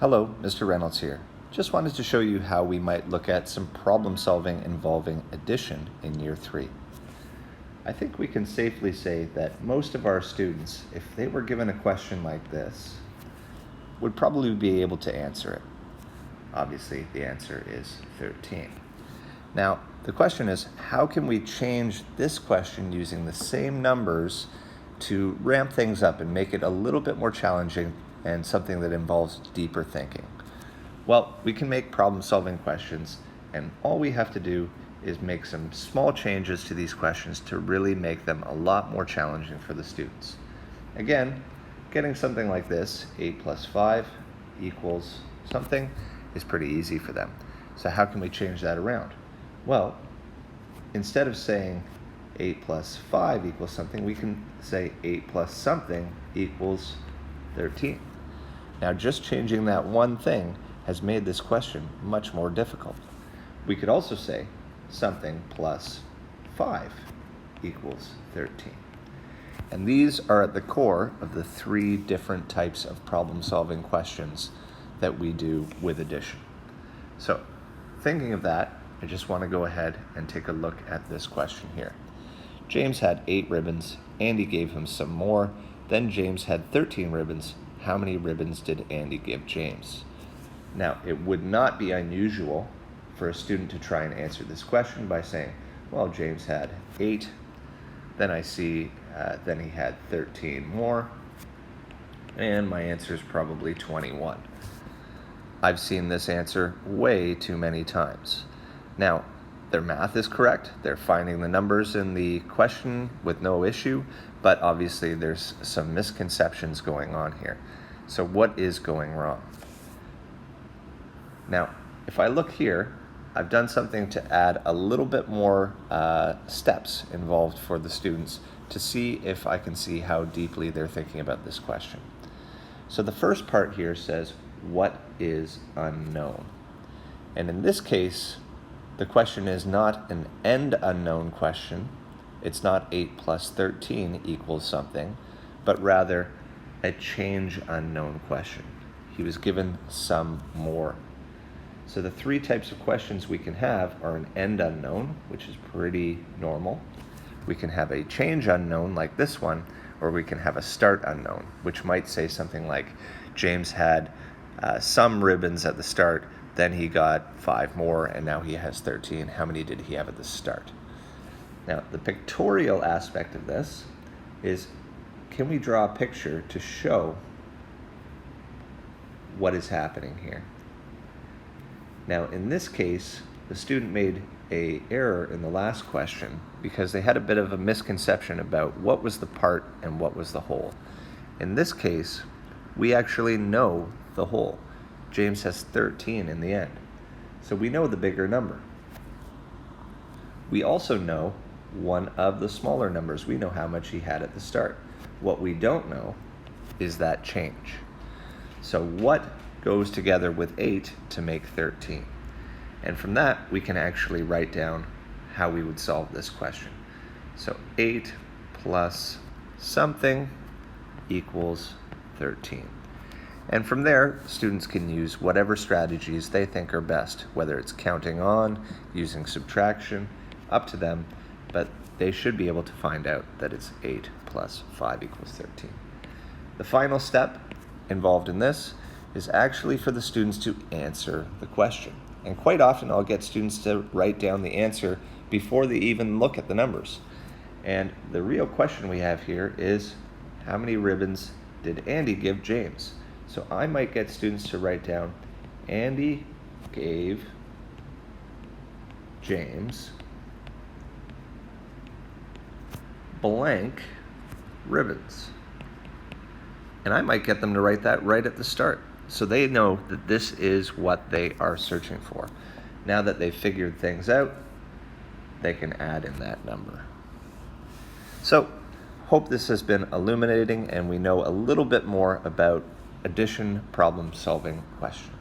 Hello, Mr. Reynolds here. Just wanted to show you how we might look at some problem solving involving addition in year 3. I think we can safely say that most of our students, if they were given a question like this, would probably be able to answer it. Obviously, the answer is 13. Now, the question is, how can we change this question using the same numbers to ramp things up and make it a little bit more challenging and something that involves deeper thinking? Well, we can make problem-solving questions, and all we have to do is make some small changes to these questions to really make them a lot more challenging for the students. Again, getting something like this, 8 plus 5 equals something, is pretty easy for them. So how can we change that around? Well, instead of saying 8 plus 5 equals something, we can say 8 plus something equals 13. Now, just changing that one thing has made this question much more difficult. We could also say something plus 5 equals 13. And these are at the core of the 3 different types of problem-solving questions that we do with addition. So, thinking of that, I just want to go ahead and take a look at this question here. James had 8 ribbons. Andy gave him some more. Then James had 13 ribbons. How many ribbons did Andy give James? Now, it would not be unusual for a student to try and answer this question by saying, well, James had 8. Then I see, then he had 13 more. And my answer is probably 21. I've seen this answer way too many times. Now, their math is correct. They're finding the numbers in the question with no issue, but obviously there's some misconceptions going on here. So what is going wrong? Now, if I look here, I've done something to add a little bit more steps involved for the students to see if I can see how deeply they're thinking about this question. So the first part here says, what is unknown? And in this case, the question is not an end unknown question. It's not 8 plus 13 equals something, but rather a change unknown question. He was given some more. So the 3 types of questions we can have are an end unknown, which is pretty normal. We can have a change unknown like this one, or we can have a start unknown, which might say something like James had some ribbons at the start, then he got 5 more, and now he has 13. How many did he have at the start? Now, the pictorial aspect of this is, can we draw a picture to show what is happening here? Now, in this case, the student made an error in the last question because they had a bit of a misconception about what was the part and what was the whole. In this case, we actually know the whole. James has 13 in the end. So we know the bigger number. We also know one of the smaller numbers. We know how much he had at the start. What we don't know is that change. So what goes together with 8 to make 13? And from that, we can actually write down how we would solve this question. So 8 plus something equals 13. And from there, students can use whatever strategies they think are best, whether it's counting on, using subtraction, up to them, but they should be able to find out that it's 8 plus 5 equals 13. The final step involved in this is actually for the students to answer the question. And quite often I'll get students to write down the answer before they even look at the numbers. And the real question we have here is, how many ribbons did Andy give James? So I might get students to write down, Andy gave James blank ribbons. And I might get them to write that right at the start, so they know that this is what they are searching for. Now that they've figured things out, they can add in that number. So, hope this has been illuminating and we know a little bit more about addition problem-solving questions.